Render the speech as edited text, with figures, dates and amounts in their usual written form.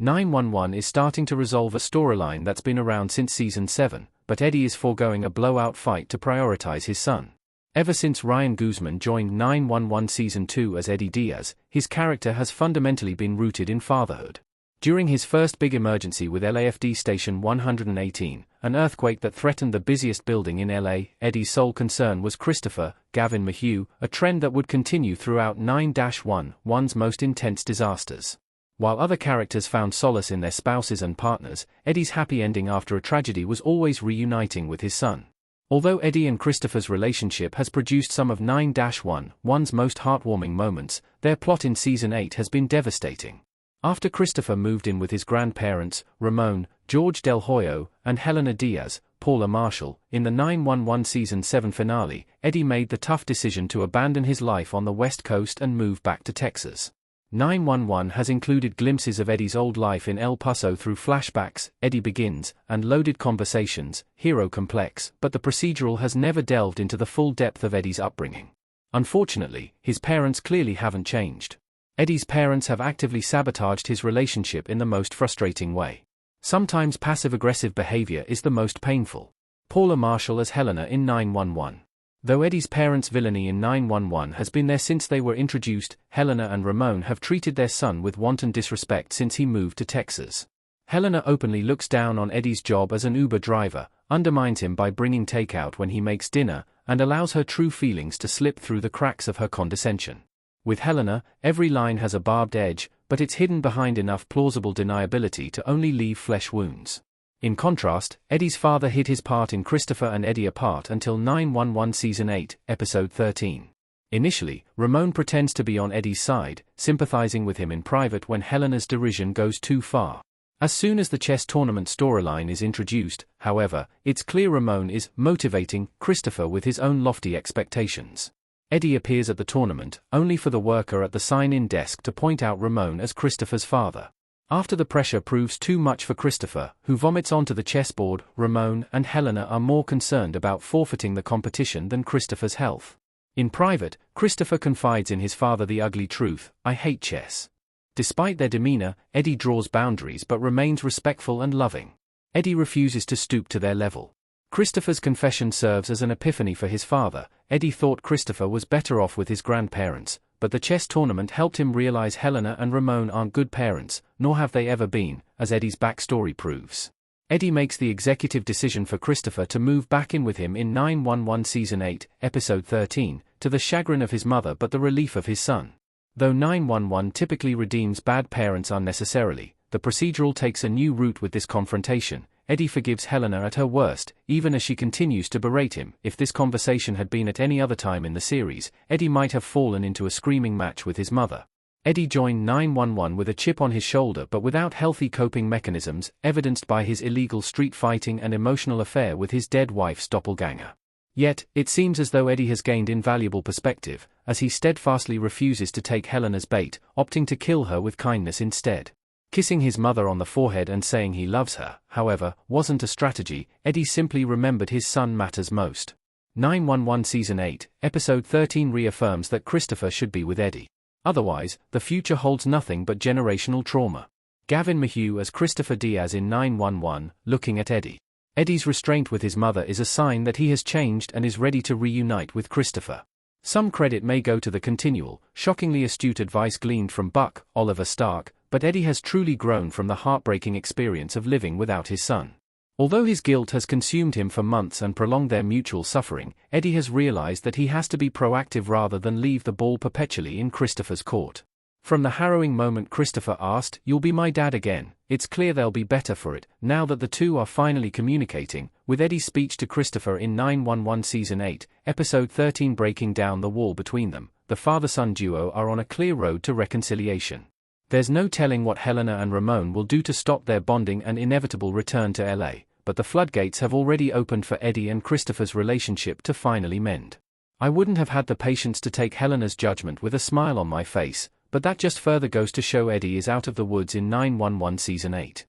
911 is starting to resolve a storyline that's been around since Season 7, but Eddie is foregoing a blowout fight to prioritize his son. Ever since Ryan Guzman joined 911 Season 2 as Eddie Diaz, his character has fundamentally been rooted in fatherhood. During his first big emergency with LAFD Station 118, an earthquake that threatened the busiest building in LA, Eddie's sole concern was Christopher, Gavin Mayhew, a trend that would continue throughout 9-1's most intense disasters. While other characters found solace in their spouses and partners, Eddie's happy ending after a tragedy was always reuniting with his son. Although Eddie and Christopher's relationship has produced some of 9-1's most heartwarming moments, their plot in Season 8 has been devastating. After Christopher moved in with his grandparents, Ramon, George Del Hoyo, and Helena Diaz, Paula Marshall, in the 911 Season 7 finale, Eddie made the tough decision to abandon his life on the West Coast and move back to Texas. 911 has included glimpses of Eddie's old life in El Paso through flashbacks, Eddie Begins, and Loaded Conversations, Hero Complex, but the procedural has never delved into the full depth of Eddie's upbringing. Unfortunately, his parents clearly haven't changed. Eddie's parents have actively sabotaged his relationship in the most frustrating way. Sometimes passive-aggressive behavior is the most painful. Paula Marshall as Helena in 911. Though Eddie's parents' villainy in 911 has been there since they were introduced, Helena and Ramon have treated their son with wanton disrespect since he moved to Texas. Helena openly looks down on Eddie's job as an Uber driver, undermines him by bringing takeout when he makes dinner, and allows her true feelings to slip through the cracks of her condescension. With Helena, every line has a barbed edge, but it's hidden behind enough plausible deniability to only leave flesh wounds. In contrast, Eddie's father hid his part in Christopher and Eddie apart until 911 Season 8, Episode 13. Initially, Ramon pretends to be on Eddie's side, sympathizing with him in private when Helena's derision goes too far. As soon as the chess tournament storyline is introduced, however, it's clear Ramon is motivating Christopher with his own lofty expectations. Eddie appears at the tournament, only for the worker at the sign-in desk to point out Ramon as Christopher's father. After the pressure proves too much for Christopher, who vomits onto the chessboard, Ramon and Helena are more concerned about forfeiting the competition than Christopher's health. In private, Christopher confides in his father the ugly truth: "I hate chess." Despite their demeanor, Eddie draws boundaries but remains respectful and loving. Eddie refuses to stoop to their level. Christopher's confession serves as an epiphany for his father. Eddie thought Christopher was better off with his grandparents, but the chess tournament helped him realize Helena and Ramon aren't good parents, nor have they ever been, as Eddie's backstory proves. Eddie makes the executive decision for Christopher to move back in with him in 911 Season 8, Episode 13, to the chagrin of his mother but the relief of his son. Though 911 typically redeems bad parents unnecessarily, the procedural takes a new route with this confrontation. Eddie forgives Helena at her worst, even as she continues to berate him. If this conversation had been at any other time in the series, Eddie might have fallen into a screaming match with his mother. Eddie joined 911 with a chip on his shoulder but without healthy coping mechanisms, evidenced by his illegal street fighting and emotional affair with his dead wife's doppelganger. Yet, it seems as though Eddie has gained invaluable perspective, as he steadfastly refuses to take Helena's bait, opting to kill her with kindness instead. Kissing his mother on the forehead and saying he loves her, however, wasn't a strategy. Eddie simply remembered his son matters most. 911 Season 8, Episode 13 reaffirms that Christopher should be with Eddie. Otherwise, the future holds nothing but generational trauma. Gavin Mayhew as Christopher Diaz in 911, looking at Eddie. Eddie's restraint with his mother is a sign that he has changed and is ready to reunite with Christopher. Some credit may go to the continual, shockingly astute advice gleaned from Buck, Oliver Stark, but Eddie has truly grown from the heartbreaking experience of living without his son. Although his guilt has consumed him for months and prolonged their mutual suffering, Eddie has realized that he has to be proactive rather than leave the ball perpetually in Christopher's court. From the harrowing moment Christopher asked, "You'll be my dad again," it's clear they'll be better for it, now that the two are finally communicating, with Eddie's speech to Christopher in 911 Season 8, Episode 13 breaking down the wall between them. The father-son duo are on a clear road to reconciliation. There's no telling what Helena and Ramon will do to stop their bonding and inevitable return to LA, but the floodgates have already opened for Eddie and Christopher's relationship to finally mend. I wouldn't have had the patience to take Helena's judgment with a smile on my face, but that just further goes to show Eddie is out of the woods in 911 Season 8.